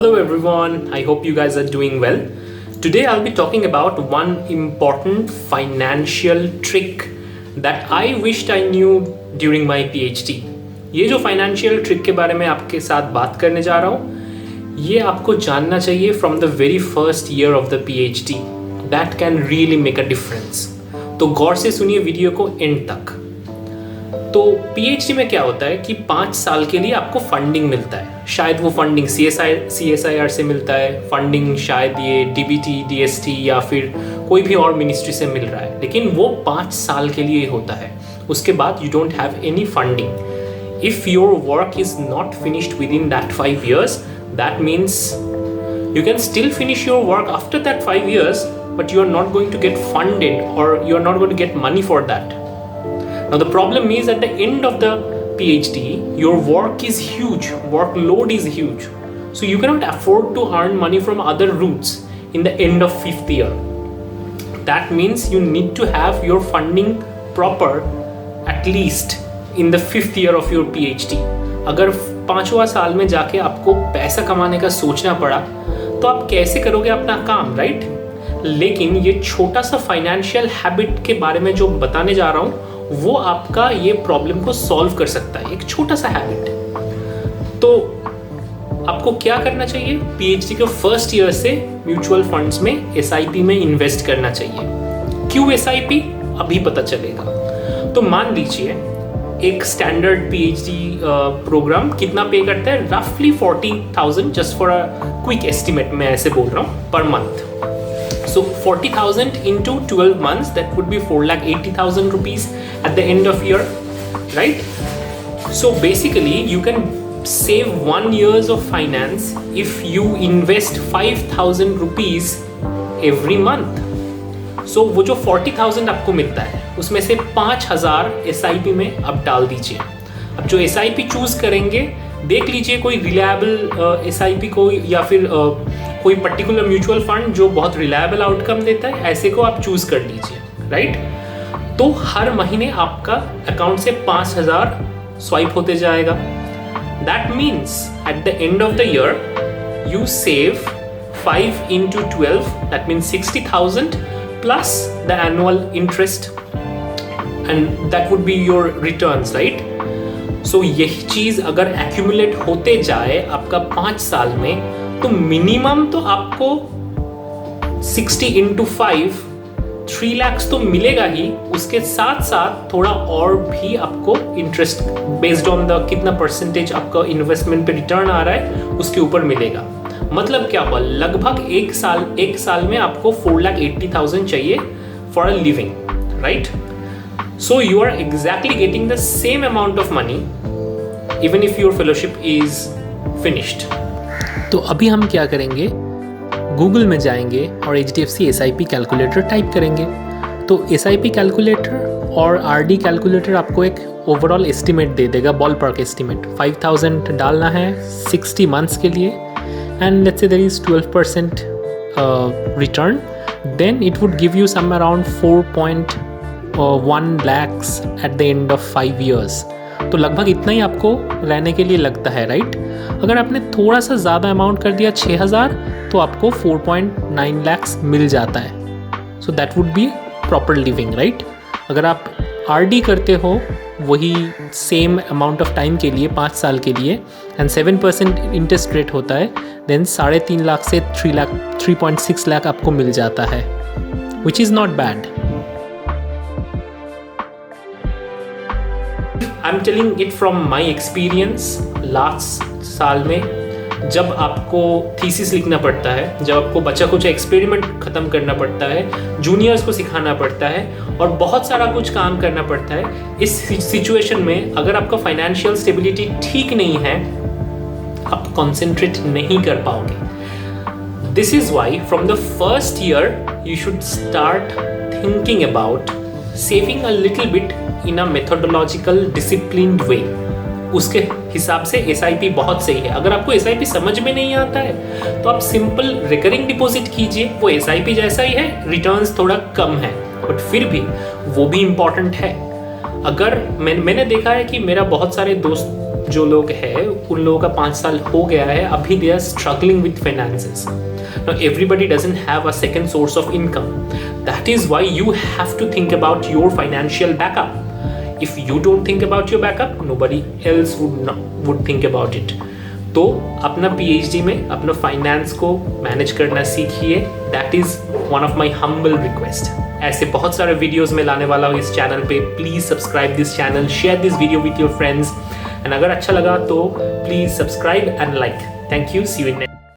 Hello everyone, I hope you guys are doing well. Today I'll be talking about one important financial trick that I wished I knew during my PhD. ये जो financial trick के बारे में आपके साथ बात करने जा रहा हूँ, ये आपको जानना चाहिए from the very first year of the PhD. That can really make a difference. तो गौर से सुनिए वीडियो को एंड तक. तो पीएचडी में क्या होता है कि 5 साल के लिए आपको फंडिंग मिलता है. शायद वो फंडिंग CSIR से मिलता है, फंडिंग शायद ये DBT, DST या फिर कोई भी और मिनिस्ट्री से मिल रहा है, लेकिन वो 5 साल के लिए होता है. उसके बाद you don't have any funding. If your work is not finished with in that 5 years, that means you can still finish your work after that 5 years, but you are not going to get funded or you are not going to get money for that. Now the problem is at the end of the PhD, your work is huge, workload is huge. So you cannot afford to earn money from other routes in the end of 5th year. That means you need to have your funding proper at least in the 5th year of your PhD. अगर 5वां साल में जाके आपको पैसा कमाने का सोचना पड़ा तो आप कैसे करोगे अपना काम, राइट? लेकिन ये छोटा सा फाइनेंशियल हैबिट के बारे में जो बताने जा रहा हूँ वो आपका ये प्रॉब्लम को सॉल्व कर सकता है. एक छोटा सा हैबिट. तो आपको क्या करना चाहिए? पीएचडी के फर्स्ट ईयर से म्यूचुअल फंड्स में एसआईपी में इन्वेस्ट करना चाहिए. क्यों एसआईपी? अभी पता चलेगा. तो मान लीजिए एक स्टैंडर्ड पीएचडी प्रोग्राम कितना पे करता है? रफली 40,000, just for a quick estimate मैं ऐसे बोल रहा हूँ, per month. So 40,000 into 12 months, that would be 4,80,000 rupees at the end of year, right? So basically you can save 1 years of finance if you invest 5,000 rupees every month. So वो जो 40,000 आपको मिलता है उसमें से 5,000 SIP में आप डाल दीजिए. अब जो SIP चूज करेंगे, देख लीजिए कोई रिलायबल SIP को या फिर कोई पर्टिकुलर म्यूचुअल फंड जो बहुत रिलायबल आउटकम देता है, ऐसे को आप चूज कर लीजिए, राइट? तो हर महीने आपका अकाउंट से 5,000 स्वाइप होते जाएगा. That means at the end of the year you save 5 into 12, that means 60,000 plus the annual interest, and that would be your returns, right? So यही चीज़ अगर एक्यूमुलेट होते जाए आपका 5 साल में, तो मिनिमम तो आपको 60 into 5, 3 lakhs तो मिलेगा ही. उसके साथ साथ थोड़ा और भी आपको इंटरेस्ट बेस्ड ऑन द कितना परसेंटेज आपका इन्वेस्टमेंट पे रिटर्न आ रहा है उसके ऊपर मिलेगा. मतलब क्या हुआ? लगभग एक साल में आपको 4,80,000 चाहिए for a living, right? So you are exactly getting the same amount of money even if your fellowship is finished. तो अभी हम क्या करेंगे? गूगल में जाएंगे और HDFC SIP कैलकुलेटर टाइप करेंगे. तो SIP कैलकुलेटर और RD कैलकुलेटर आपको एक ओवरऑल एस्टिमेट दे देगा, बॉल पार्क एस्टिमेट. 5,000 डालना है 60 मंथ्स के लिए, and let's say there is 12% return, then it would give you some around 4.1 lakhs at the end of 5 years. तो लगभग इतना ही आपको रहने के लिए लगता है, राइट? अगर आपने थोड़ा सा ज़्यादा अमाउंट कर दिया 6,000, तो आपको 4.9 lakhs मिल जाता है. So that would B proper living, right? अगर आप RD करते हो वही सेम अमाउंट ऑफ टाइम के लिए 5 साल के लिए, एंड 7% इंटरेस्ट रेट होता है, देन 3.5 लाख से 3.6 लाख आपको मिल जाता है, which is not bad. I am telling it from my experience. Last साल में जब आपको थीसिस लिखना पड़ता है, जब आपको बचा कुछ एक्सपेरिमेंट ख़त्म करना पड़ता है, जूनियर्स को सिखाना पड़ता है और बहुत सारा कुछ काम करना पड़ता है, इस सिचुएशन में अगर आपका फाइनेंशियल स्टेबिलिटी ठीक नहीं है, आप कॉन्सेंट्रेट नहीं कर पाओगे. This is why from the first year you should start thinking about saving a little bit in a methodological disciplined way. उसके हिसाब से SIP बहुत सही है. अगर आपको SIP समझ में नहीं आता है तो आप सिंपल रिकरिंग डिपॉजिट कीजिए, वो SIP जैसा ही है, रिटर्न्स थोड़ा कम है, बट फिर भी वो भी इम्पॉर्टेंट है. अगर मैंने देखा है कि मेरा बहुत सारे दोस्त जो लोग हैं उन लोगों का 5 साल हो गया है, अभी they are struggling with finances. Now everybody doesn't have a second source of income. That is why you have to think about your financial backup. If you don't think about your backup, nobody else would think about it. तो अपना PhD में अपना finance को manage करना सीखिए. That is one of my humble request. ऐसे बहुत सारे वीडियोस में लाने वाला हूँ इस चैनल पे. Please subscribe this channel, share this video with your friends, and अगर अच्छा लगा तो please subscribe and like. Thank you. See you in next.